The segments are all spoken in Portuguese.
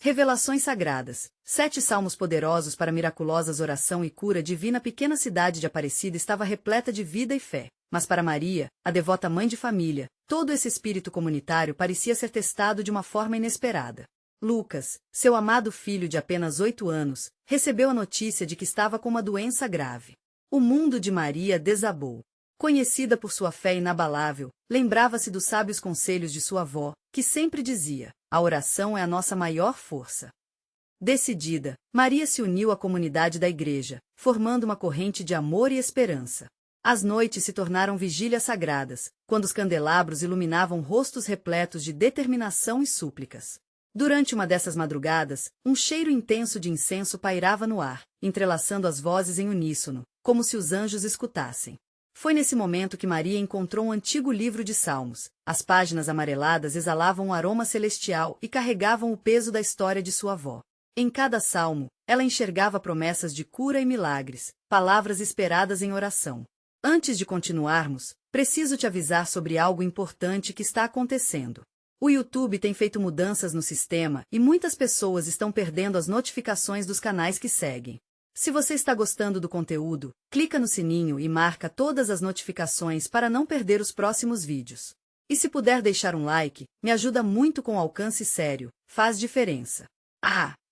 Revelações sagradas. 7 salmos poderosos para miraculosas oração e cura divina. A pequena cidade de Aparecida estava repleta de vida e fé. Mas para Maria, a devota mãe de família, todo esse espírito comunitário parecia ser testado de uma forma inesperada. Lucas, seu amado filho de apenas 8 anos, recebeu a notícia de que estava com uma doença grave. O mundo de Maria desabou. Conhecida por sua fé inabalável, lembrava-se dos sábios conselhos de sua avó, que sempre dizia: a oração é a nossa maior força. Decidida, Maria se uniu à comunidade da igreja, formando uma corrente de amor e esperança. As noites se tornaram vigílias sagradas, quando os candelabros iluminavam rostos repletos de determinação e súplicas. Durante uma dessas madrugadas, um cheiro intenso de incenso pairava no ar, entrelaçando as vozes em uníssono, como se os anjos escutassem. Foi nesse momento que Maria encontrou um antigo livro de salmos. As páginas amareladas exalavam um aroma celestial e carregavam o peso da história de sua avó. Em cada salmo, ela enxergava promessas de cura e milagres, palavras esperadas em oração. Antes de continuarmos, preciso te avisar sobre algo importante que está acontecendo. O YouTube tem feito mudanças no sistema e muitas pessoas estão perdendo as notificações dos canais que seguem. Se você está gostando do conteúdo, clica no sininho e marca todas as notificações para não perder os próximos vídeos. E se puder deixar um like, me ajuda muito com alcance sério, faz diferença.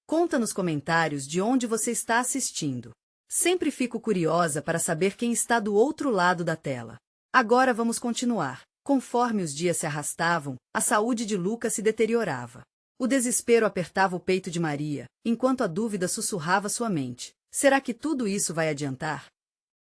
Conta nos comentários de onde você está assistindo. Sempre fico curiosa para saber quem está do outro lado da tela. Agora vamos continuar. Conforme os dias se arrastavam, a saúde de Lucas se deteriorava. O desespero apertava o peito de Maria, enquanto a dúvida sussurrava sua mente. Será que tudo isso vai adiantar?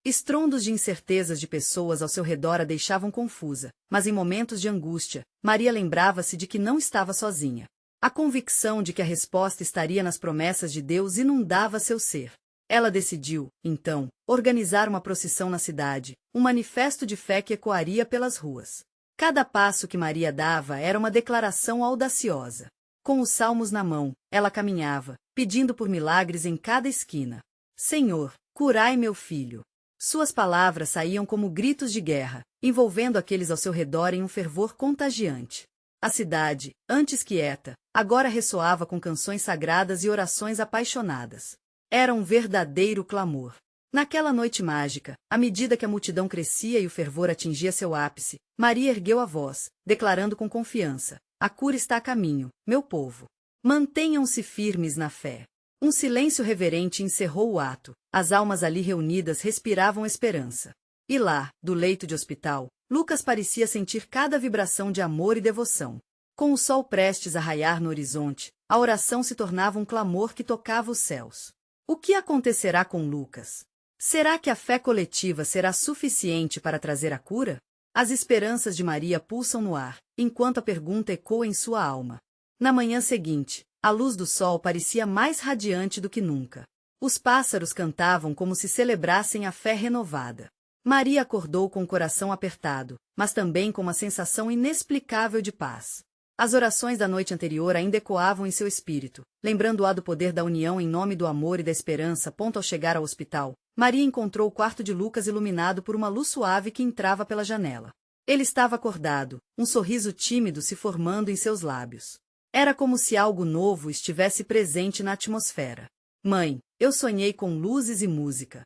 Estrondos de incertezas de pessoas ao seu redor a deixavam confusa, mas em momentos de angústia, Maria lembrava-se de que não estava sozinha. A convicção de que a resposta estaria nas promessas de Deus inundava seu ser. Ela decidiu, então, organizar uma procissão na cidade, um manifesto de fé que ecoaria pelas ruas. Cada passo que Maria dava era uma declaração audaciosa. Com os salmos na mão, ela caminhava, pedindo por milagres em cada esquina. Senhor, curai meu filho. Suas palavras saíam como gritos de guerra, envolvendo aqueles ao seu redor em um fervor contagiante. A cidade, antes quieta, agora ressoava com canções sagradas e orações apaixonadas. Era um verdadeiro clamor. Naquela noite mágica, à medida que a multidão crescia e o fervor atingia seu ápice, Maria ergueu a voz, declarando com confiança: a cura está a caminho, meu povo. Mantenham-se firmes na fé. Um silêncio reverente encerrou o ato. As almas ali reunidas respiravam esperança. E lá, do leito de hospital, Lucas parecia sentir cada vibração de amor e devoção. Com o sol prestes a raiar no horizonte, a oração se tornava um clamor que tocava os céus. O que acontecerá com Lucas? Será que a fé coletiva será suficiente para trazer a cura? As esperanças de Maria pulsam no ar, enquanto a pergunta ecoa em sua alma. Na manhã seguinte, a luz do sol parecia mais radiante do que nunca. Os pássaros cantavam como se celebrassem a fé renovada. Maria acordou com o coração apertado, mas também com uma sensação inexplicável de paz. As orações da noite anterior ainda ecoavam em seu espírito, lembrando-a do poder da união em nome do amor e da esperança. Ao chegar ao hospital, Maria encontrou o quarto de Lucas iluminado por uma luz suave que entrava pela janela. Ele estava acordado, um sorriso tímido se formando em seus lábios. Era como se algo novo estivesse presente na atmosfera. Mãe, eu sonhei com luzes e música.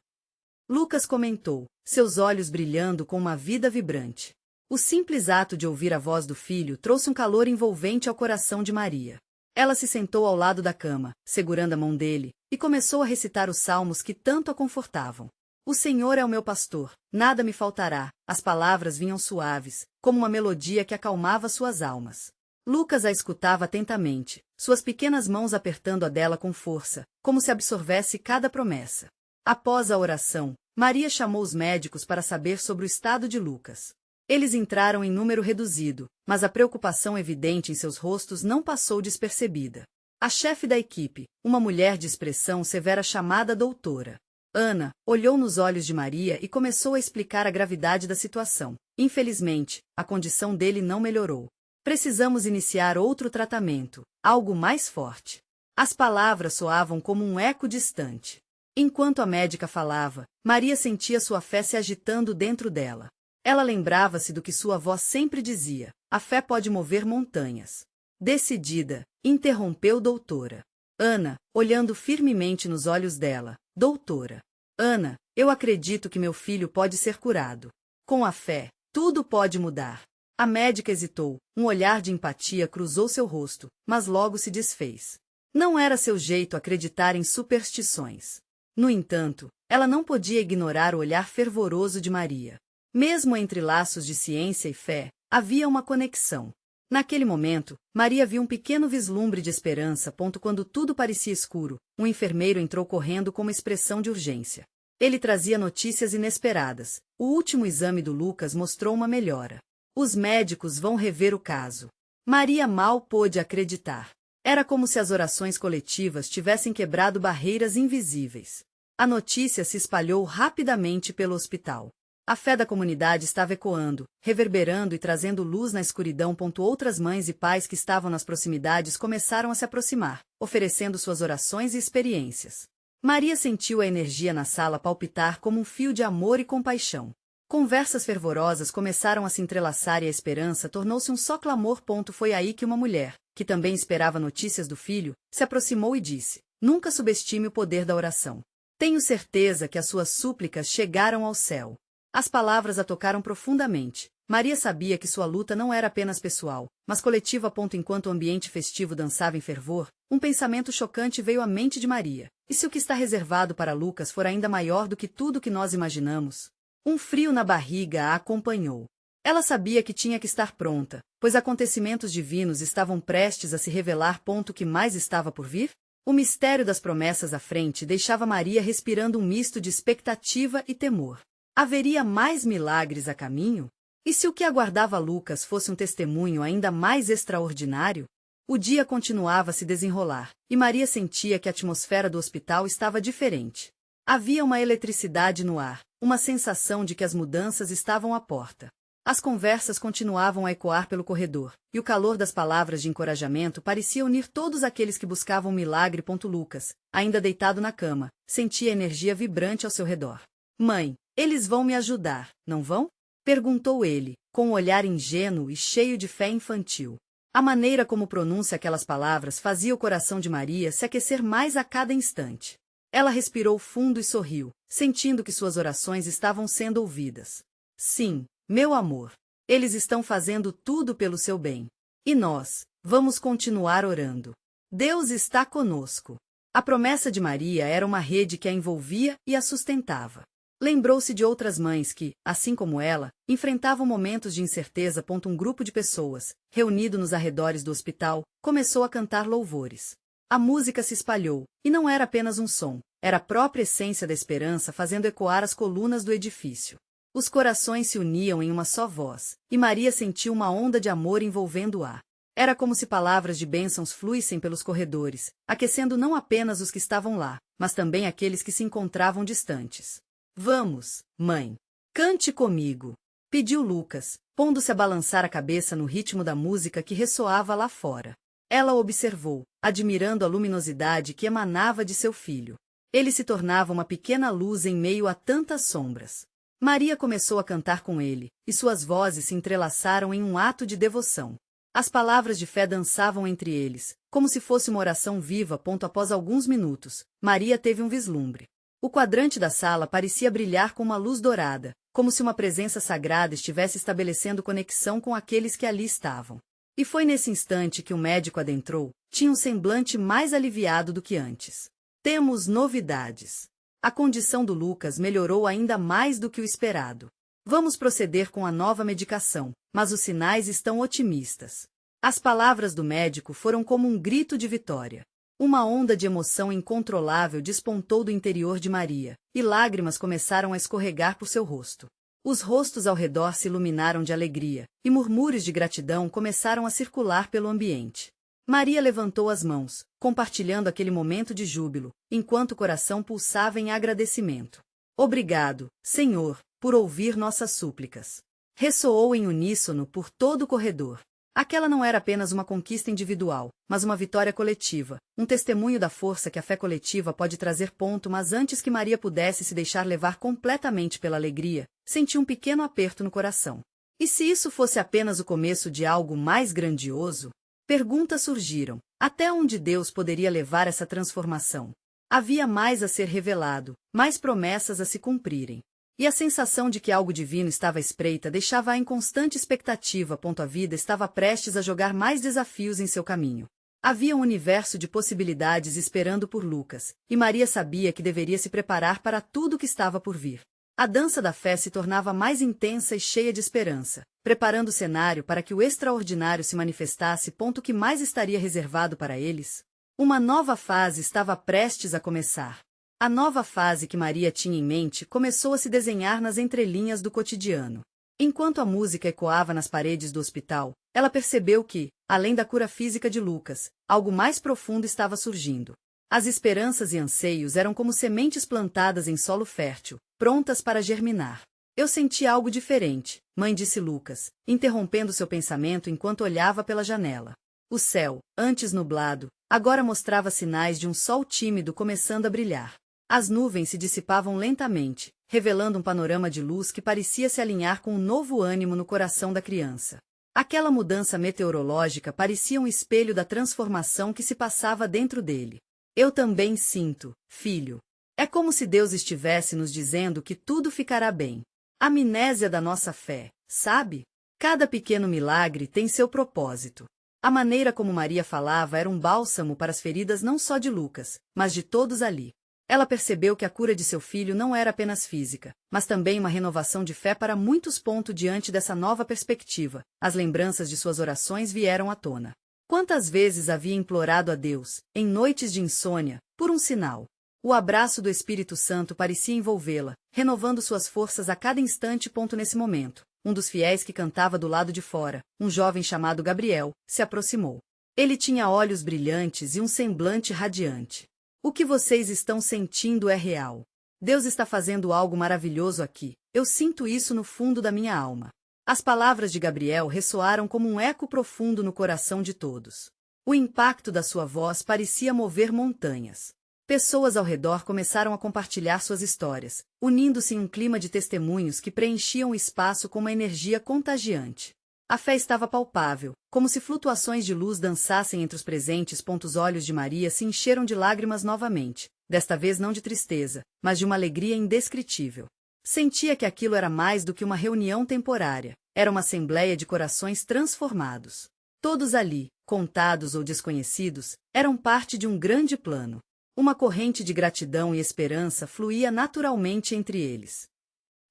Lucas comentou, seus olhos brilhando com uma vida vibrante. O simples ato de ouvir a voz do filho trouxe um calor envolvente ao coração de Maria. Ela se sentou ao lado da cama, segurando a mão dele, e começou a recitar os salmos que tanto a confortavam. O Senhor é o meu pastor, nada me faltará. As palavras vinham suaves, como uma melodia que acalmava suas almas. Lucas a escutava atentamente, suas pequenas mãos apertando a dela com força, como se absorvesse cada promessa. Após a oração, Maria chamou os médicos para saber sobre o estado de Lucas. Eles entraram em número reduzido, mas a preocupação evidente em seus rostos não passou despercebida. A chefe da equipe, uma mulher de expressão severa chamada doutora Ana, olhou nos olhos de Maria e começou a explicar a gravidade da situação. Infelizmente, a condição dele não melhorou. Precisamos iniciar outro tratamento, algo mais forte. As palavras soavam como um eco distante. Enquanto a médica falava, Maria sentia sua fé se agitando dentro dela. Ela lembrava-se do que sua avó sempre dizia: a fé pode mover montanhas. Decidida, interrompeu doutora Ana, olhando firmemente nos olhos dela. Doutora Ana, eu acredito que meu filho pode ser curado. Com a fé, tudo pode mudar. A médica hesitou, um olhar de empatia cruzou seu rosto, mas logo se desfez. Não era seu jeito acreditar em superstições. No entanto, ela não podia ignorar o olhar fervoroso de Maria. Mesmo entre laços de ciência e fé, havia uma conexão. Naquele momento, Maria viu um pequeno vislumbre de esperança. Quando tudo parecia escuro, um enfermeiro entrou correndo com uma expressão de urgência. Ele trazia notícias inesperadas. O último exame do Lucas mostrou uma melhora. Os médicos vão rever o caso. Maria mal pôde acreditar. Era como se as orações coletivas tivessem quebrado barreiras invisíveis. A notícia se espalhou rapidamente pelo hospital. A fé da comunidade estava ecoando, reverberando e trazendo luz na escuridão. Outras mães e pais que estavam nas proximidades começaram a se aproximar, oferecendo suas orações e experiências. Maria sentiu a energia na sala palpitar como um fio de amor e compaixão. Conversas fervorosas começaram a se entrelaçar e a esperança tornou-se um só clamor. Foi aí que uma mulher, que também esperava notícias do filho, se aproximou e disse: Nunca subestime o poder da oração. Tenho certeza que as suas súplicas chegaram ao céu. As palavras a tocaram profundamente. Maria sabia que sua luta não era apenas pessoal, mas coletiva. Enquanto o ambiente festivo dançava em fervor, um pensamento chocante veio à mente de Maria. E se o que está reservado para Lucas for ainda maior do que tudo que nós imaginamos? Um frio na barriga a acompanhou. Ela sabia que tinha que estar pronta, pois acontecimentos divinos estavam prestes a se revelar. O que mais estava por vir? O mistério das promessas à frente deixava Maria respirando um misto de expectativa e temor. Haveria mais milagres a caminho? E se o que aguardava Lucas fosse um testemunho ainda mais extraordinário? O dia continuava a se desenrolar, e Maria sentia que a atmosfera do hospital estava diferente. Havia uma eletricidade no ar, uma sensação de que as mudanças estavam à porta. As conversas continuavam a ecoar pelo corredor, e o calor das palavras de encorajamento parecia unir todos aqueles que buscavam um milagre. Lucas, ainda deitado na cama, sentia a energia vibrante ao seu redor. Mãe, eles vão me ajudar, não vão? Perguntou ele, com um olhar ingênuo e cheio de fé infantil. A maneira como pronuncia aquelas palavras fazia o coração de Maria se aquecer mais a cada instante. Ela respirou fundo e sorriu, sentindo que suas orações estavam sendo ouvidas. Sim, meu amor. Eles estão fazendo tudo pelo seu bem. E nós, vamos continuar orando. Deus está conosco. A promessa de Maria era uma rede que a envolvia e a sustentava. Lembrou-se de outras mães que, assim como ela, enfrentavam momentos de incerteza. Um grupo de pessoas, reunido nos arredores do hospital, começou a cantar louvores. A música se espalhou, e não era apenas um som, era a própria essência da esperança fazendo ecoar as colunas do edifício. Os corações se uniam em uma só voz, e Maria sentiu uma onda de amor envolvendo-a. Era como se palavras de bênçãos fluíssem pelos corredores, aquecendo não apenas os que estavam lá, mas também aqueles que se encontravam distantes. Vamos, mãe. Cante comigo, pediu Lucas, pondo-se a balançar a cabeça no ritmo da música que ressoava lá fora. Ela observou, admirando a luminosidade que emanava de seu filho. Ele se tornava uma pequena luz em meio a tantas sombras. Maria começou a cantar com ele, e suas vozes se entrelaçaram em um ato de devoção. As palavras de fé dançavam entre eles, como se fosse uma oração viva. Após alguns minutos, Maria teve um vislumbre. O quadrante da sala parecia brilhar com uma luz dourada, como se uma presença sagrada estivesse estabelecendo conexão com aqueles que ali estavam. E foi nesse instante que o médico adentrou, tinha um semblante mais aliviado do que antes. Temos novidades. A condição do Lucas melhorou ainda mais do que o esperado. Vamos proceder com a nova medicação, mas os sinais estão otimistas. As palavras do médico foram como um grito de vitória. Uma onda de emoção incontrolável despontou do interior de Maria, e lágrimas começaram a escorregar por seu rosto. Os rostos ao redor se iluminaram de alegria, e murmúrios de gratidão começaram a circular pelo ambiente. Maria levantou as mãos, compartilhando aquele momento de júbilo, enquanto o coração pulsava em agradecimento. Obrigado, Senhor, por ouvir nossas súplicas. Ressoou em uníssono por todo o corredor. Aquela não era apenas uma conquista individual, mas uma vitória coletiva, um testemunho da força que a fé coletiva pode trazer. Mas antes que Maria pudesse se deixar levar completamente pela alegria, sentiu um pequeno aperto no coração. E se isso fosse apenas o começo de algo mais grandioso? Perguntas surgiram. Até onde Deus poderia levar essa transformação? Havia mais a ser revelado, mais promessas a se cumprirem. E a sensação de que algo divino estava à espreita deixava-a em constante expectativa. A vida estava prestes a jogar mais desafios em seu caminho. Havia um universo de possibilidades esperando por Lucas, e Maria sabia que deveria se preparar para tudo o que estava por vir. A dança da fé se tornava mais intensa e cheia de esperança, preparando o cenário para que o extraordinário se manifestasse. O que mais estaria reservado para eles? Uma nova fase estava prestes a começar. A nova fase que Maria tinha em mente começou a se desenhar nas entrelinhas do cotidiano. Enquanto a música ecoava nas paredes do hospital, ela percebeu que, além da cura física de Lucas, algo mais profundo estava surgindo. As esperanças e anseios eram como sementes plantadas em solo fértil, prontas para germinar. Eu senti algo diferente, mãe, disse Lucas, interrompendo seu pensamento enquanto olhava pela janela. O céu, antes nublado, agora mostrava sinais de um sol tímido começando a brilhar. As nuvens se dissipavam lentamente, revelando um panorama de luz que parecia se alinhar com um novo ânimo no coração da criança. Aquela mudança meteorológica parecia um espelho da transformação que se passava dentro dele. Eu também sinto, filho. É como se Deus estivesse nos dizendo que tudo ficará bem. Amnésia da nossa fé, sabe? Cada pequeno milagre tem seu propósito. A maneira como Maria falava era um bálsamo para as feridas não só de Lucas, mas de todos ali. Ela percebeu que a cura de seu filho não era apenas física, mas também uma renovação de fé para muitos. Diante dessa nova perspectiva, as lembranças de suas orações vieram à tona. Quantas vezes havia implorado a Deus, em noites de insônia, por um sinal? O abraço do Espírito Santo parecia envolvê-la, renovando suas forças a cada instante. Nesse momento, um dos fiéis que cantava do lado de fora, um jovem chamado Gabriel, se aproximou. Ele tinha olhos brilhantes e um semblante radiante. O que vocês estão sentindo é real. Deus está fazendo algo maravilhoso aqui. Eu sinto isso no fundo da minha alma. As palavras de Gabriel ressoaram como um eco profundo no coração de todos. O impacto da sua voz parecia mover montanhas. Pessoas ao redor começaram a compartilhar suas histórias, unindo-se em um clima de testemunhos que preenchiam o espaço com uma energia contagiante. A fé estava palpável, como se flutuações de luz dançassem entre os presentes. Os olhos de Maria se encheram de lágrimas novamente, desta vez não de tristeza, mas de uma alegria indescritível. Sentia que aquilo era mais do que uma reunião temporária, era uma assembleia de corações transformados. Todos ali, contados ou desconhecidos, eram parte de um grande plano. Uma corrente de gratidão e esperança fluía naturalmente entre eles.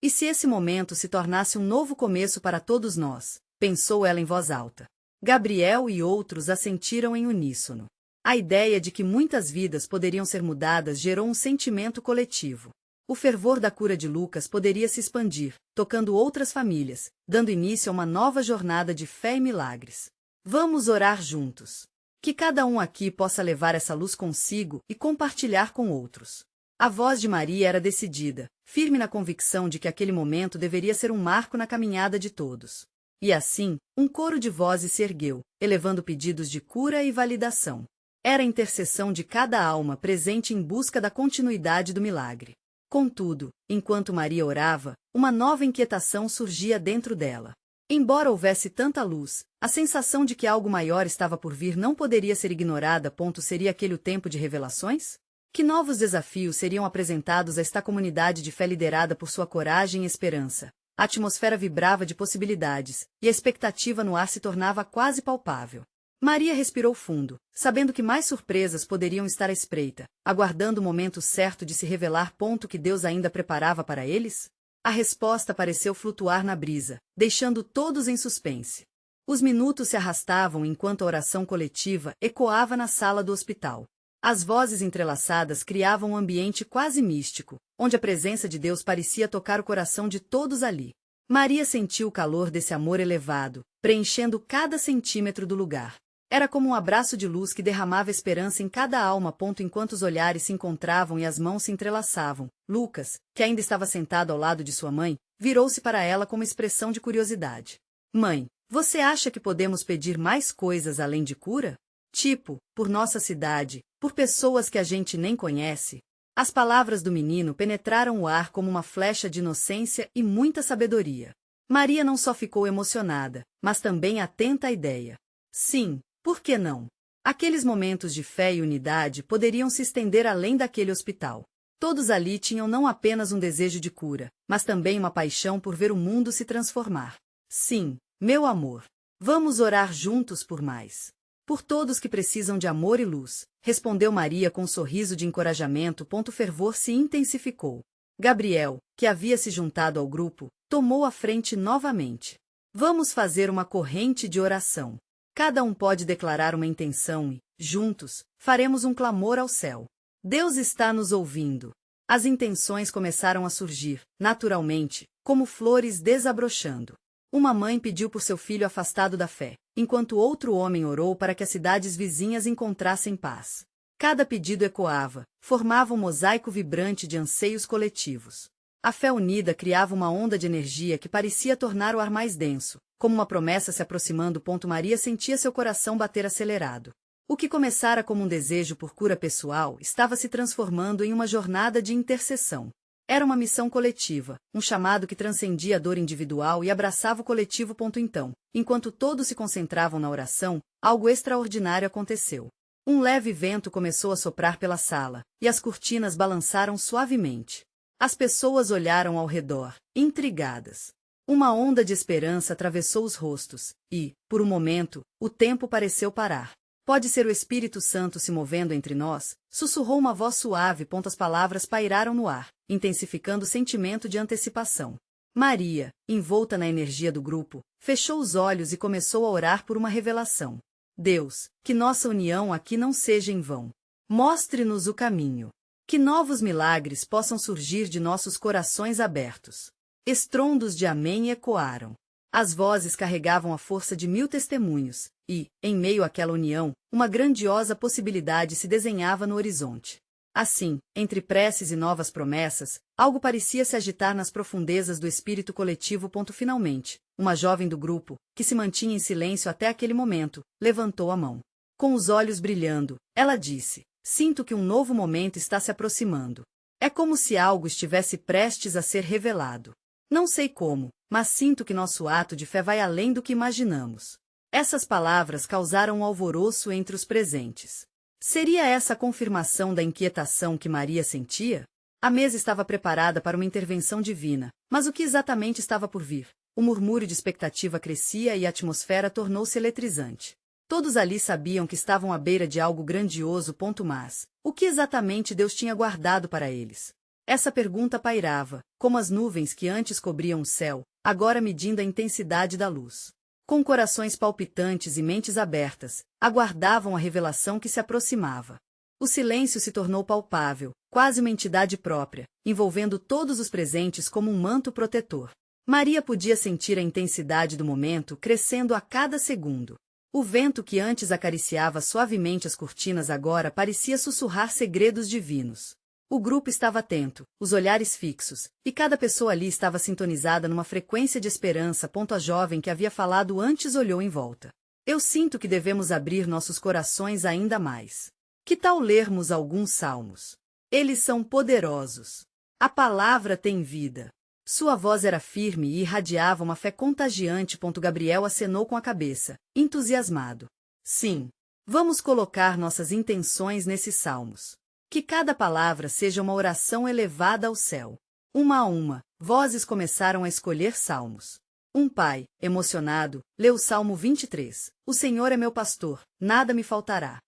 E se esse momento se tornasse um novo começo para todos nós? Pensou ela em voz alta. Gabriel e outros assentiram em uníssono. A ideia de que muitas vidas poderiam ser mudadas gerou um sentimento coletivo. O fervor da cura de Lucas poderia se expandir, tocando outras famílias, dando início a uma nova jornada de fé e milagres. Vamos orar juntos. Que cada um aqui possa levar essa luz consigo e compartilhar com outros. A voz de Maria era decidida, firme na convicção de que aquele momento deveria ser um marco na caminhada de todos. E assim, um coro de vozes se ergueu, elevando pedidos de cura e validação. Era a intercessão de cada alma presente em busca da continuidade do milagre. Contudo, enquanto Maria orava, uma nova inquietação surgia dentro dela. Embora houvesse tanta luz, a sensação de que algo maior estava por vir não poderia ser ignorada. Seria aquele o tempo de revelações? Que novos desafios seriam apresentados a esta comunidade de fé liderada por sua coragem e esperança? A atmosfera vibrava de possibilidades, e a expectativa no ar se tornava quase palpável. Maria respirou fundo, sabendo que mais surpresas poderiam estar à espreita, aguardando o momento certo de se revelar. Que Deus ainda preparava para eles? A resposta pareceu flutuar na brisa, deixando todos em suspense. Os minutos se arrastavam enquanto a oração coletiva ecoava na sala do hospital. As vozes entrelaçadas criavam um ambiente quase místico, onde a presença de Deus parecia tocar o coração de todos ali. Maria sentiu o calor desse amor elevado, preenchendo cada centímetro do lugar. Era como um abraço de luz que derramava esperança em cada alma. Enquanto os olhares se encontravam e as mãos se entrelaçavam, Lucas, que ainda estava sentado ao lado de sua mãe, virou-se para ela com uma expressão de curiosidade. Mãe, você acha que podemos pedir mais coisas além de cura? Tipo, por nossa cidade, por pessoas que a gente nem conhece? As palavras do menino penetraram o ar como uma flecha de inocência e muita sabedoria. Maria não só ficou emocionada, mas também atenta à ideia. Sim, Por que não? Aqueles momentos de fé e unidade poderiam se estender além daquele hospital. Todos ali tinham não apenas um desejo de cura, mas também uma paixão por ver o mundo se transformar. Sim, meu amor. Vamos orar juntos por mais. Por todos que precisam de amor e luz, respondeu Maria com um sorriso de encorajamento. O fervor se intensificou. Gabriel, que havia se juntado ao grupo, tomou a frente novamente. Vamos fazer uma corrente de oração. Cada um pode declarar uma intenção e, juntos, faremos um clamor ao céu. Deus está nos ouvindo. As intenções começaram a surgir, naturalmente, como flores desabrochando. Uma mãe pediu por seu filho afastado da fé, enquanto outro homem orou para que as cidades vizinhas encontrassem paz. Cada pedido ecoava, formava um mosaico vibrante de anseios coletivos. A fé unida criava uma onda de energia que parecia tornar o ar mais denso, como uma promessa se aproximando. Maria sentia seu coração bater acelerado. O que começara como um desejo por cura pessoal estava se transformando em uma jornada de intercessão. Era uma missão coletiva, um chamado que transcendia a dor individual e abraçava o coletivo. Então, enquanto todos se concentravam na oração, algo extraordinário aconteceu. Um leve vento começou a soprar pela sala, e as cortinas balançaram suavemente. As pessoas olharam ao redor, intrigadas. Uma onda de esperança atravessou os rostos, e, por um momento, o tempo pareceu parar. Pode ser o Espírito Santo se movendo entre nós, sussurrou uma voz suave. As palavras pairaram no ar, intensificando o sentimento de antecipação. Maria, envolta na energia do grupo, fechou os olhos e começou a orar por uma revelação. Deus, que nossa união aqui não seja em vão. Mostre-nos o caminho. Que novos milagres possam surgir de nossos corações abertos. Estrondos de amém ecoaram. As vozes carregavam a força de 1000 testemunhos, e, em meio àquela união, uma grandiosa possibilidade se desenhava no horizonte. Assim, entre preces e novas promessas, algo parecia se agitar nas profundezas do espírito coletivo. Finalmente, uma jovem do grupo, que se mantinha em silêncio até aquele momento, levantou a mão. Com os olhos brilhando, ela disse: Sinto que um novo momento está se aproximando. É como se algo estivesse prestes a ser revelado. Não sei como, mas sinto que nosso ato de fé vai além do que imaginamos. Essas palavras causaram um alvoroço entre os presentes. Seria essa a confirmação da inquietação que Maria sentia? A mesa estava preparada para uma intervenção divina, mas o que exatamente estava por vir? O murmúrio de expectativa crescia e a atmosfera tornou-se eletrizante. Todos ali sabiam que estavam à beira de algo grandioso. Mas, o que exatamente Deus tinha guardado para eles? Essa pergunta pairava, como as nuvens que antes cobriam o céu, agora medindo a intensidade da luz. Com corações palpitantes e mentes abertas, aguardavam a revelação que se aproximava. O silêncio se tornou palpável, quase uma entidade própria, envolvendo todos os presentes como um manto protetor. Maria podia sentir a intensidade do momento crescendo a cada segundo. O vento que antes acariciava suavemente as cortinas agora parecia sussurrar segredos divinos. O grupo estava atento, os olhares fixos, e cada pessoa ali estava sintonizada numa frequência de esperança. A jovem que havia falado antes olhou em volta. Eu sinto que devemos abrir nossos corações ainda mais. Que tal lermos alguns salmos? Eles são poderosos. A palavra tem vida. Sua voz era firme e irradiava uma fé contagiante. Gabriel acenou com a cabeça, entusiasmado. Sim. Vamos colocar nossas intenções nesses salmos. Que cada palavra seja uma oração elevada ao céu. Uma a uma, vozes começaram a escolher salmos. Um pai, emocionado, leu o Salmo 23. O Senhor é meu pastor, nada me faltará.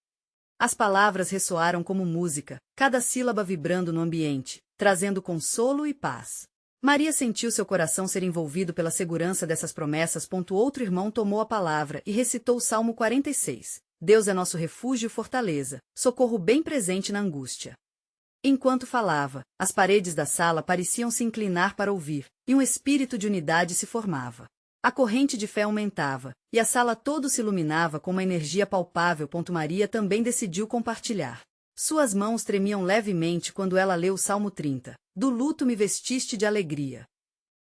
As palavras ressoaram como música, cada sílaba vibrando no ambiente, trazendo consolo e paz. Maria sentiu seu coração ser envolvido pela segurança dessas promessas. Outro irmão tomou a palavra e recitou o Salmo 46. Deus é nosso refúgio e fortaleza, socorro bem presente na angústia. Enquanto falava, as paredes da sala pareciam se inclinar para ouvir, e um espírito de unidade se formava. A corrente de fé aumentava, e a sala toda se iluminava com uma energia palpável. Maria também decidiu compartilhar. Suas mãos tremiam levemente quando ela leu o Salmo 30. Do luto me vestiste de alegria.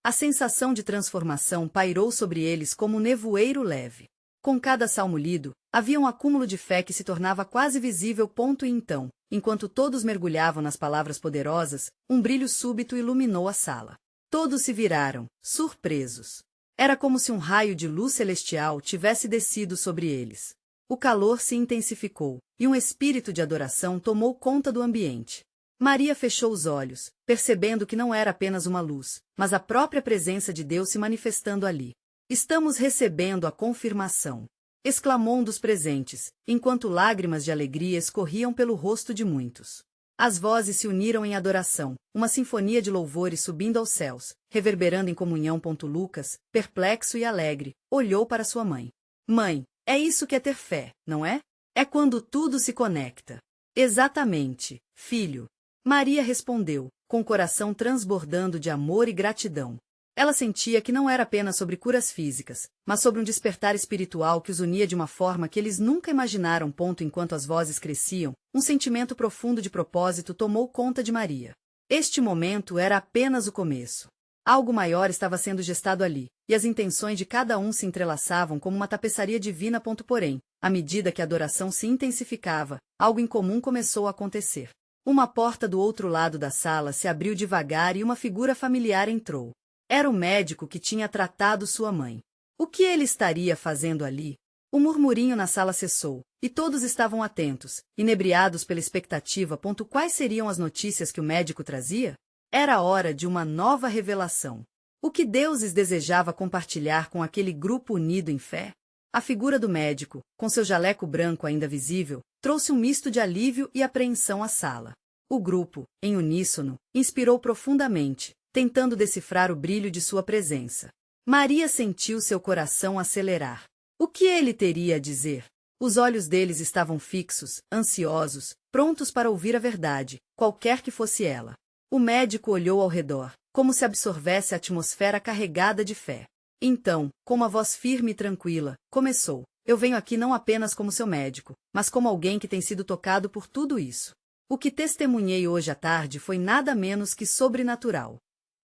A sensação de transformação pairou sobre eles como um nevoeiro leve. Com cada salmo lido, havia um acúmulo de fé que se tornava quase visível. E então, enquanto todos mergulhavam nas palavras poderosas, um brilho súbito iluminou a sala. Todos se viraram, surpresos. Era como se um raio de luz celestial tivesse descido sobre eles. O calor se intensificou, e um espírito de adoração tomou conta do ambiente. Maria fechou os olhos, percebendo que não era apenas uma luz, mas a própria presença de Deus se manifestando ali. Estamos recebendo a confirmação, exclamou um dos presentes, enquanto lágrimas de alegria escorriam pelo rosto de muitos. As vozes se uniram em adoração, uma sinfonia de louvores subindo aos céus, reverberando em comunhão. Lucas, perplexo e alegre, olhou para sua mãe. Mãe, é isso que é ter fé, não é? É quando tudo se conecta. Exatamente, filho. Maria respondeu, com o coração transbordando de amor e gratidão. Ela sentia que não era apenas sobre curas físicas, mas sobre um despertar espiritual que os unia de uma forma que eles nunca imaginaram. Enquanto as vozes cresciam, um sentimento profundo de propósito tomou conta de Maria. Este momento era apenas o começo. Algo maior estava sendo gestado ali, e as intenções de cada um se entrelaçavam como uma tapeçaria divina. Porém, à medida que a adoração se intensificava, algo incomum começou a acontecer. Uma porta do outro lado da sala se abriu devagar e uma figura familiar entrou. Era o médico que tinha tratado sua mãe. O que ele estaria fazendo ali? O murmurinho na sala cessou, e todos estavam atentos, inebriados pela expectativa. Quais seriam as notícias que o médico trazia? Era hora de uma nova revelação. O que deuses desejava compartilhar com aquele grupo unido em fé? A figura do médico, com seu jaleco branco ainda visível, trouxe um misto de alívio e apreensão à sala. O grupo, em uníssono, inspirou profundamente, tentando decifrar o brilho de sua presença. Maria sentiu seu coração acelerar. O que ele teria a dizer? Os olhos deles estavam fixos, ansiosos, prontos para ouvir a verdade, qualquer que fosse ela. O médico olhou ao redor, como se absorvesse a atmosfera carregada de fé. Então, com uma voz firme e tranquila, começou. Eu venho aqui não apenas como seu médico, mas como alguém que tem sido tocado por tudo isso. O que testemunhei hoje à tarde foi nada menos que sobrenatural.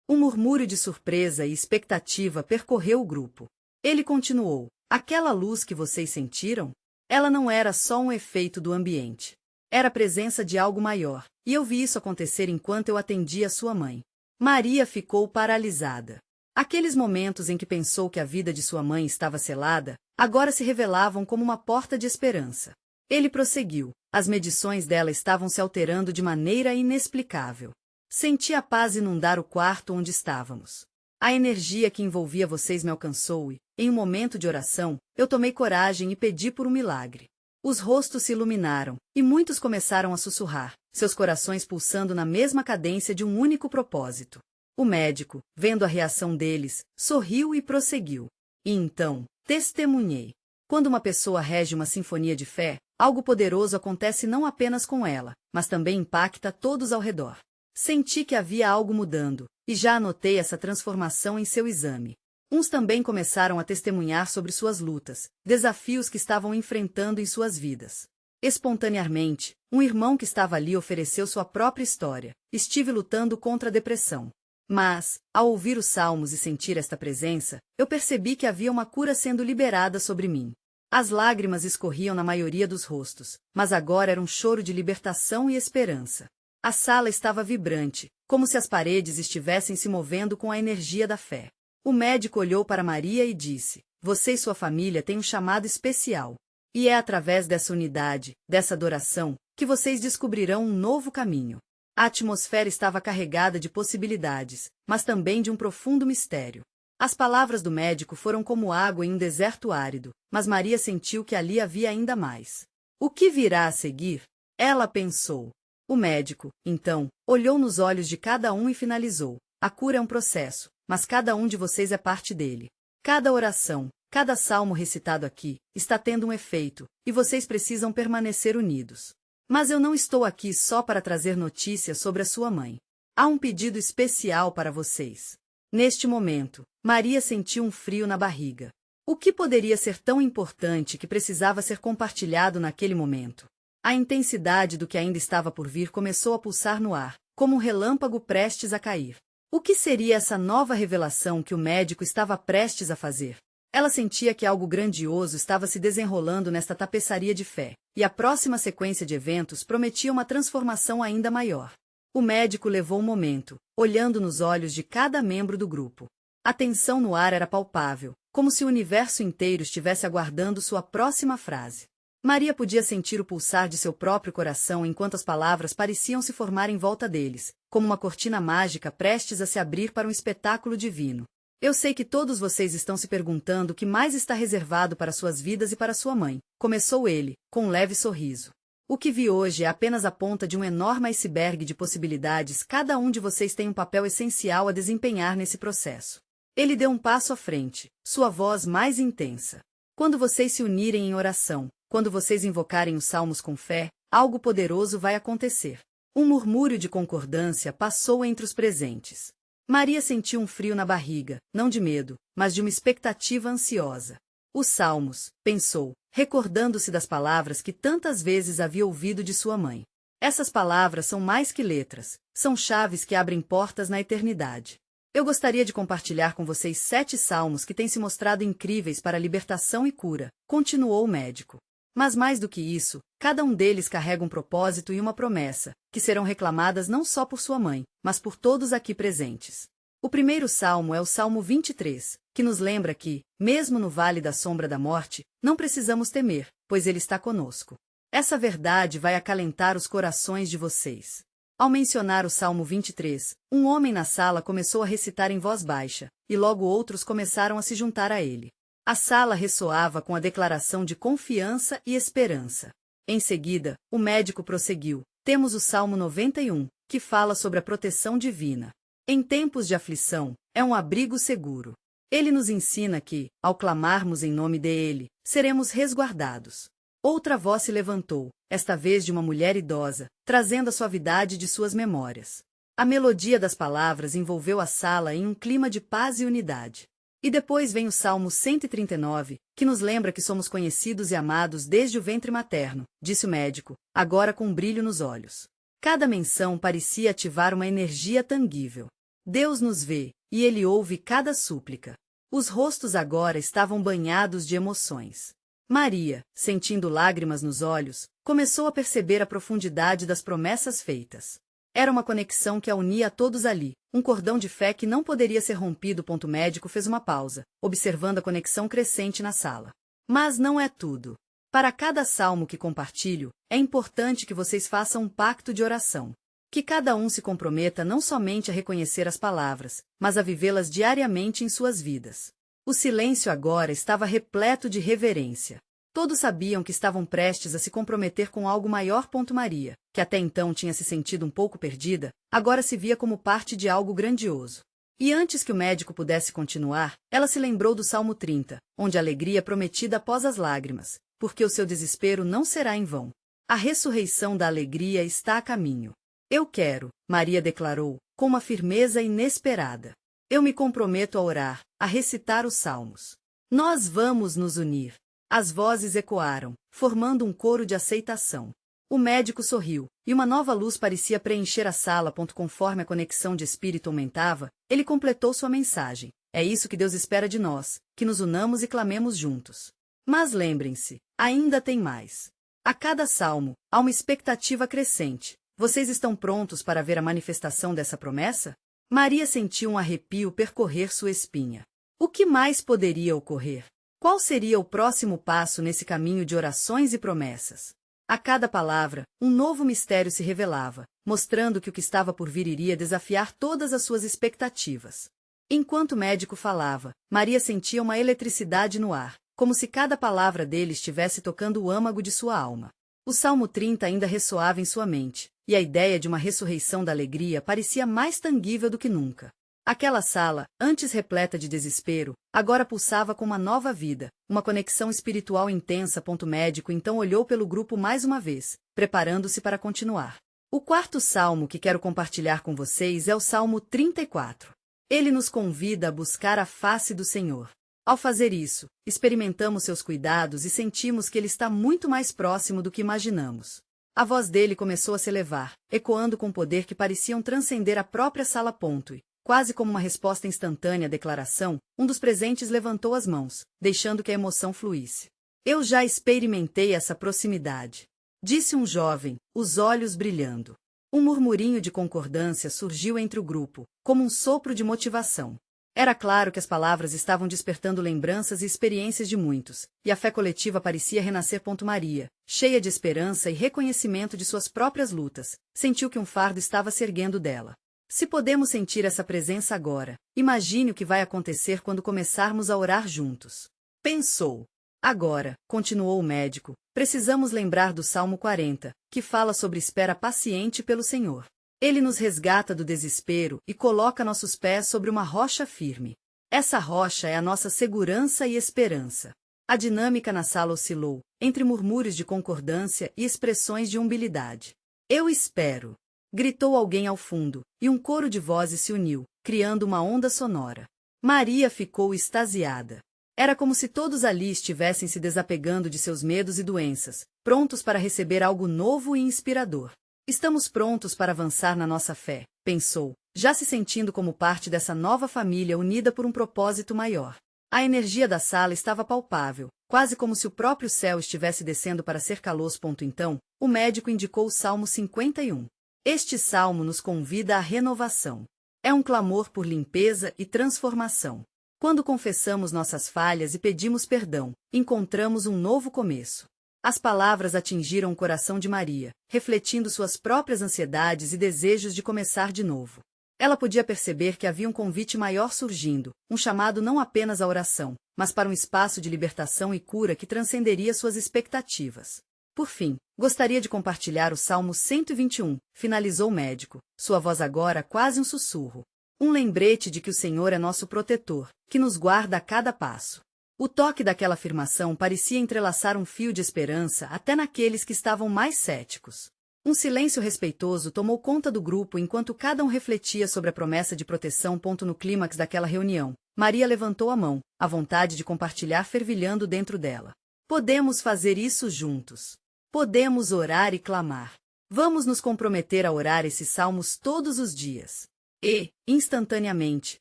Um murmúrio de surpresa e expectativa percorreu o grupo. Ele continuou. Aquela luz que vocês sentiram? Ela não era só um efeito do ambiente. Era a presença de algo maior, e eu vi isso acontecer enquanto eu atendia sua mãe. Maria ficou paralisada. Aqueles momentos em que pensou que a vida de sua mãe estava selada, agora se revelavam como uma porta de esperança. Ele prosseguiu. As medições dela estavam se alterando de maneira inexplicável. Senti a paz inundar o quarto onde estávamos. A energia que envolvia vocês me alcançou e, em um momento de oração, eu tomei coragem e pedi por um milagre. Os rostos se iluminaram, e muitos começaram a sussurrar, seus corações pulsando na mesma cadência de um único propósito. O médico, vendo a reação deles, sorriu e prosseguiu. E então, testemunhei. Quando uma pessoa rege uma sinfonia de fé, algo poderoso acontece não apenas com ela, mas também impacta todos ao redor. Senti que havia algo mudando, e já anotei essa transformação em seu exame. Uns também começaram a testemunhar sobre suas lutas, desafios que estavam enfrentando em suas vidas. Espontaneamente, um irmão que estava ali ofereceu sua própria história. Estive lutando contra a depressão. Mas, ao ouvir os salmos e sentir esta presença, eu percebi que havia uma cura sendo liberada sobre mim. As lágrimas escorriam na maioria dos rostos, mas agora era um choro de libertação e esperança. A sala estava vibrante, como se as paredes estivessem se movendo com a energia da fé. O médico olhou para Maria e disse: Você e sua família têm um chamado especial. E é através dessa unidade, dessa adoração, que vocês descobrirão um novo caminho. A atmosfera estava carregada de possibilidades, mas também de um profundo mistério. As palavras do médico foram como água em um deserto árido, mas Maria sentiu que ali havia ainda mais. O que virá a seguir? Ela pensou. O médico, então, olhou nos olhos de cada um e finalizou. A cura é um processo, mas cada um de vocês é parte dele. Cada oração, cada salmo recitado aqui, está tendo um efeito, e vocês precisam permanecer unidos. Mas eu não estou aqui só para trazer notícias sobre a sua mãe. Há um pedido especial para vocês. Neste momento, Maria sentiu um frio na barriga. O que poderia ser tão importante que precisava ser compartilhado naquele momento? A intensidade do que ainda estava por vir começou a pulsar no ar, como um relâmpago prestes a cair. O que seria essa nova revelação que o médico estava prestes a fazer? Ela sentia que algo grandioso estava se desenrolando nesta tapeçaria de fé, e a próxima sequência de eventos prometia uma transformação ainda maior. O médico levou um momento, olhando nos olhos de cada membro do grupo. A tensão no ar era palpável, como se o universo inteiro estivesse aguardando sua próxima frase. Maria podia sentir o pulsar de seu próprio coração enquanto as palavras pareciam se formar em volta deles, como uma cortina mágica prestes a se abrir para um espetáculo divino. Eu sei que todos vocês estão se perguntando o que mais está reservado para suas vidas e para sua mãe, começou ele, com um leve sorriso. O que vi hoje é apenas a ponta de um enorme iceberg de possibilidades. Cada um de vocês tem um papel essencial a desempenhar nesse processo. Ele deu um passo à frente, sua voz mais intensa. Quando vocês se unirem em oração, quando vocês invocarem os salmos com fé, algo poderoso vai acontecer. Um murmúrio de concordância passou entre os presentes. Maria sentiu um frio na barriga, não de medo, mas de uma expectativa ansiosa. Os salmos, pensou, recordando-se das palavras que tantas vezes havia ouvido de sua mãe. Essas palavras são mais que letras, são chaves que abrem portas na eternidade. Eu gostaria de compartilhar com vocês 7 salmos que têm se mostrado incríveis para a libertação e cura, continuou o médico. Mas mais do que isso, cada um deles carrega um propósito e uma promessa, que serão reclamadas não só por sua mãe, mas por todos aqui presentes. O primeiro salmo é o Salmo 23, que nos lembra que, mesmo no vale da sombra da morte, não precisamos temer, pois Ele está conosco. Essa verdade vai acalentar os corações de vocês. Ao mencionar o Salmo 23, um homem na sala começou a recitar em voz baixa, e logo outros começaram a se juntar a ele. A sala ressoava com a declaração de confiança e esperança. Em seguida, o médico prosseguiu. Temos o Salmo 91, que fala sobre a proteção divina. Em tempos de aflição, é um abrigo seguro. Ele nos ensina que, ao clamarmos em nome dele, seremos resguardados. Outra voz se levantou, esta vez de uma mulher idosa, trazendo a suavidade de suas memórias. A melodia das palavras envolveu a sala em um clima de paz e unidade. E depois vem o Salmo 139, que nos lembra que somos conhecidos e amados desde o ventre materno, disse o médico, agora com um brilho nos olhos. Cada menção parecia ativar uma energia tangível. Deus nos vê, e Ele ouve cada súplica. Os rostos agora estavam banhados de emoções. Maria, sentindo lágrimas nos olhos, começou a perceber a profundidade das promessas feitas. Era uma conexão que a unia a todos ali, um cordão de fé que não poderia ser rompido. O médico fez uma pausa, observando a conexão crescente na sala. Mas não é tudo. Para cada salmo que compartilho, é importante que vocês façam um pacto de oração. Que cada um se comprometa não somente a reconhecer as palavras, mas a vivê-las diariamente em suas vidas. O silêncio agora estava repleto de reverência. Todos sabiam que estavam prestes a se comprometer com algo maior. Maria, que até então tinha se sentido um pouco perdida, agora se via como parte de algo grandioso. E antes que o médico pudesse continuar, ela se lembrou do Salmo 30, onde a alegria é prometida após as lágrimas, porque o seu desespero não será em vão. A ressurreição da alegria está a caminho. Eu quero, Maria declarou, com uma firmeza inesperada. Eu me comprometo a orar, a recitar os salmos. Nós vamos nos unir. As vozes ecoaram, formando um coro de aceitação. O médico sorriu, e uma nova luz parecia preencher a sala. Conforme a conexão de espírito aumentava, ele completou sua mensagem. É isso que Deus espera de nós, que nos unamos e clamemos juntos. Mas lembrem-se, ainda tem mais. A cada salmo, há uma expectativa crescente. Vocês estão prontos para ver a manifestação dessa promessa? Maria sentiu um arrepio percorrer sua espinha. O que mais poderia ocorrer? Qual seria o próximo passo nesse caminho de orações e promessas? A cada palavra, um novo mistério se revelava, mostrando que o que estava por vir iria desafiar todas as suas expectativas. Enquanto o médico falava, Maria sentia uma eletricidade no ar, como se cada palavra dele estivesse tocando o âmago de sua alma. O Salmo 30 ainda ressoava em sua mente, e a ideia de uma ressurreição da alegria parecia mais tangível do que nunca. Aquela sala, antes repleta de desespero, agora pulsava com uma nova vida, uma conexão espiritual intensa. Médico então olhou pelo grupo mais uma vez, preparando-se para continuar. O quarto salmo que quero compartilhar com vocês é o Salmo 34. Ele nos convida a buscar a face do Senhor. Ao fazer isso, experimentamos seus cuidados e sentimos que Ele está muito mais próximo do que imaginamos. A voz dele começou a se elevar, ecoando com poder que pareciam transcender a própria sala. E, quase como uma resposta instantânea à declaração, um dos presentes levantou as mãos, deixando que a emoção fluísse. Eu já experimentei essa proximidade, disse um jovem, os olhos brilhando. Um murmurinho de concordância surgiu entre o grupo, como um sopro de motivação. Era claro que as palavras estavam despertando lembranças e experiências de muitos, e a fé coletiva parecia renascer. Maria, cheia de esperança e reconhecimento de suas próprias lutas, sentiu que um fardo estava se erguendo dela. Se podemos sentir essa presença agora, imagine o que vai acontecer quando começarmos a orar juntos. Pensou. Agora, continuou o médico, precisamos lembrar do Salmo 40, que fala sobre espera paciente pelo Senhor. Ele nos resgata do desespero e coloca nossos pés sobre uma rocha firme. Essa rocha é a nossa segurança e esperança. A dinâmica na sala oscilou, entre murmúrios de concordância e expressões de umbilidade. Eu espero! Gritou alguém ao fundo, e um coro de vozes se uniu, criando uma onda sonora. Maria ficou extasiada. Era como se todos ali estivessem se desapegando de seus medos e doenças, prontos para receber algo novo e inspirador. Estamos prontos para avançar na nossa fé, pensou, já se sentindo como parte dessa nova família unida por um propósito maior. A energia da sala estava palpável, quase como se o próprio céu estivesse descendo para cercá-los. Então, o médico indicou o Salmo 51. Este salmo nos convida à renovação. É um clamor por limpeza e transformação. Quando confessamos nossas falhas e pedimos perdão, encontramos um novo começo. As palavras atingiram o coração de Maria, refletindo suas próprias ansiedades e desejos de começar de novo. Ela podia perceber que havia um convite maior surgindo, um chamado não apenas à oração, mas para um espaço de libertação e cura que transcenderia suas expectativas. Por fim, gostaria de compartilhar o Salmo 121, finalizou o médico, sua voz agora quase um sussurro. Um lembrete de que o Senhor é nosso protetor, que nos guarda a cada passo. O toque daquela afirmação parecia entrelaçar um fio de esperança até naqueles que estavam mais céticos. Um silêncio respeitoso tomou conta do grupo enquanto cada um refletia sobre a promessa de proteção. No clímax daquela reunião, Maria levantou a mão, a vontade de compartilhar fervilhando dentro dela. Podemos fazer isso juntos. Podemos orar e clamar. Vamos nos comprometer a orar esses salmos todos os dias. E, instantaneamente,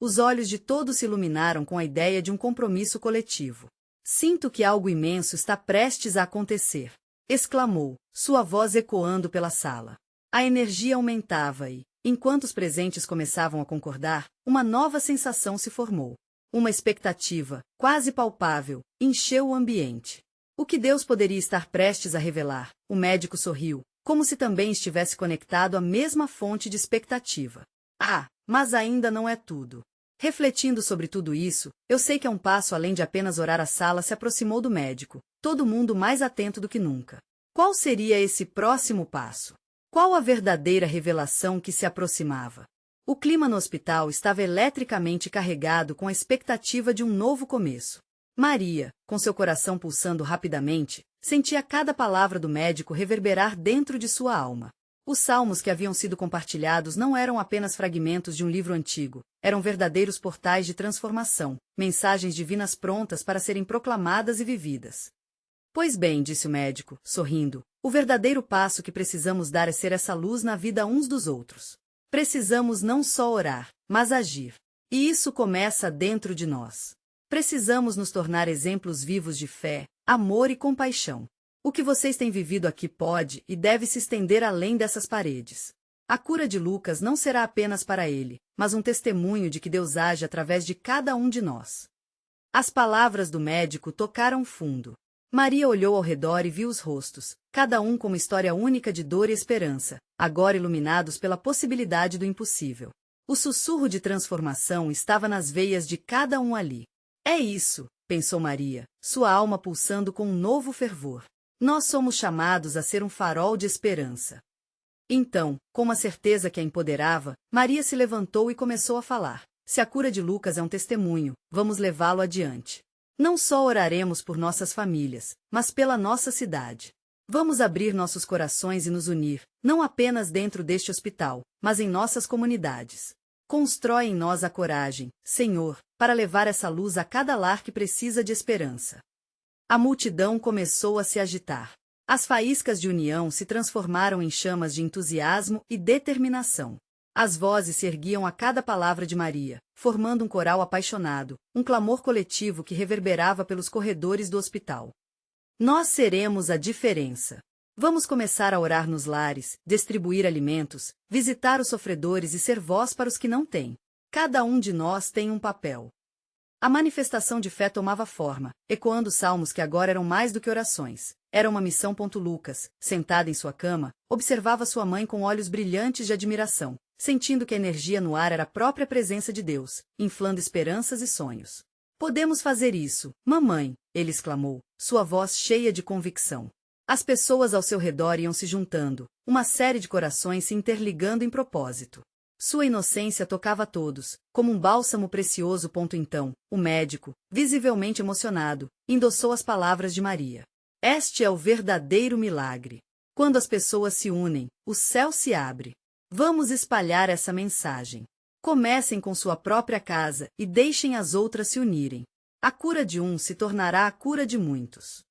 os olhos de todos se iluminaram com a ideia de um compromisso coletivo. Sinto que algo imenso está prestes a acontecer, exclamou, sua voz ecoando pela sala. A energia aumentava e, enquanto os presentes começavam a concordar, uma nova sensação se formou. Uma expectativa, quase palpável, encheu o ambiente. O que Deus poderia estar prestes a revelar? O médico sorriu, como se também estivesse conectado à mesma fonte de expectativa. Ah, mas ainda não é tudo. Refletindo sobre tudo isso, eu sei que é um passo além de apenas orar. A sala se aproximou do médico, todo mundo mais atento do que nunca. Qual seria esse próximo passo? Qual a verdadeira revelação que se aproximava? O clima no hospital estava eletricamente carregado com a expectativa de um novo começo. Maria, com seu coração pulsando rapidamente, sentia cada palavra do médico reverberar dentro de sua alma. Os salmos que haviam sido compartilhados não eram apenas fragmentos de um livro antigo, eram verdadeiros portais de transformação, mensagens divinas prontas para serem proclamadas e vividas. Pois bem, disse o médico, sorrindo, o verdadeiro passo que precisamos dar é ser essa luz na vida uns dos outros. Precisamos não só orar, mas agir. E isso começa dentro de nós. Precisamos nos tornar exemplos vivos de fé, amor e compaixão. O que vocês têm vivido aqui pode e deve se estender além dessas paredes. A cura de Lucas não será apenas para ele, mas um testemunho de que Deus age através de cada um de nós. As palavras do médico tocaram fundo. Maria olhou ao redor e viu os rostos, cada um com uma história única de dor e esperança, agora iluminados pela possibilidade do impossível. O sussurro de transformação estava nas veias de cada um ali. É isso, pensou Maria, sua alma pulsando com um novo fervor. Nós somos chamados a ser um farol de esperança. Então, com uma certeza que a empoderava, Maria se levantou e começou a falar. Se a cura de Lucas é um testemunho, vamos levá-lo adiante. Não só oraremos por nossas famílias, mas pela nossa cidade. Vamos abrir nossos corações e nos unir, não apenas dentro deste hospital, mas em nossas comunidades. Constrói em nós a coragem, Senhor, para levar essa luz a cada lar que precisa de esperança. A multidão começou a se agitar. As faíscas de união se transformaram em chamas de entusiasmo e determinação. As vozes se erguiam a cada palavra de Maria, formando um coral apaixonado, um clamor coletivo que reverberava pelos corredores do hospital. Nós seremos a diferença. Vamos começar a orar nos lares, distribuir alimentos, visitar os sofredores e ser voz para os que não têm. Cada um de nós tem um papel. A manifestação de fé tomava forma, ecoando salmos que agora eram mais do que orações. Era uma missão. Lucas, sentada em sua cama, observava sua mãe com olhos brilhantes de admiração, sentindo que a energia no ar era a própria presença de Deus, inflando esperanças e sonhos. Podemos fazer isso, mamãe, ele exclamou, sua voz cheia de convicção. As pessoas ao seu redor iam se juntando, uma série de corações se interligando em propósito. Sua inocência tocava a todos, como um bálsamo precioso. Então, o médico, visivelmente emocionado, endossou as palavras de Maria. Este é o verdadeiro milagre. Quando as pessoas se unem, o céu se abre. Vamos espalhar essa mensagem. Comecem com sua própria casa e deixem as outras se unirem. A cura de um se tornará a cura de muitos.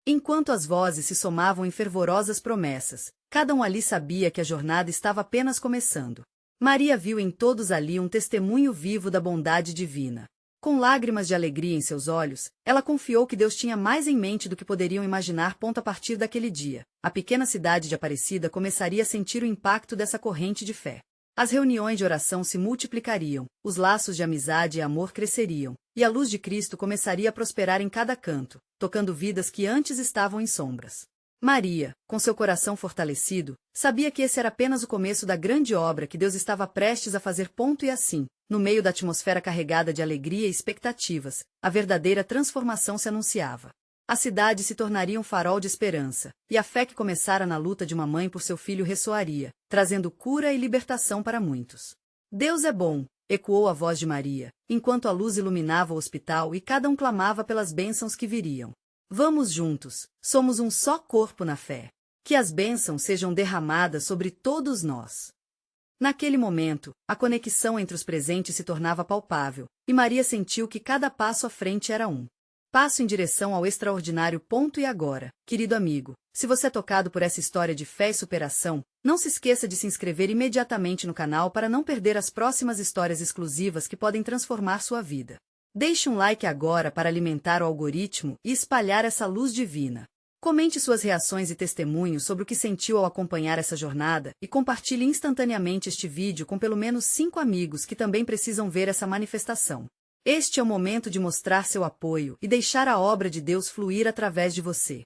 Enquanto as vozes se somavam em fervorosas promessas, cada um ali sabia que a jornada estava apenas começando. Maria viu em todos ali um testemunho vivo da bondade divina. Com lágrimas de alegria em seus olhos, ela confiou que Deus tinha mais em mente do que poderiam imaginar. A partir daquele dia, a pequena cidade de Aparecida começaria a sentir o impacto dessa corrente de fé. As reuniões de oração se multiplicariam, os laços de amizade e amor cresceriam, e a luz de Cristo começaria a prosperar em cada canto, tocando vidas que antes estavam em sombras. Maria, com seu coração fortalecido, sabia que esse era apenas o começo da grande obra que Deus estava prestes a fazer. E assim, no meio da atmosfera carregada de alegria e expectativas, a verdadeira transformação se anunciava. A cidade se tornaria um farol de esperança, e a fé que começara na luta de uma mãe por seu filho ressoaria, trazendo cura e libertação para muitos. Deus é bom, ecoou a voz de Maria, enquanto a luz iluminava o hospital e cada um clamava pelas bênçãos que viriam. Vamos juntos, somos um só corpo na fé. Que as bênçãos sejam derramadas sobre todos nós. Naquele momento, a conexão entre os presentes se tornava palpável, e Maria sentiu que cada passo à frente era um passo em direção ao extraordinário. E agora, querido amigo, se você é tocado por essa história de fé e superação, não se esqueça de se inscrever imediatamente no canal para não perder as próximas histórias exclusivas que podem transformar sua vida. Deixe um like agora para alimentar o algoritmo e espalhar essa luz divina. Comente suas reações e testemunhos sobre o que sentiu ao acompanhar essa jornada e compartilhe instantaneamente este vídeo com pelo menos 5 amigos que também precisam ver essa manifestação. Este é o momento de mostrar seu apoio e deixar a obra de Deus fluir através de você.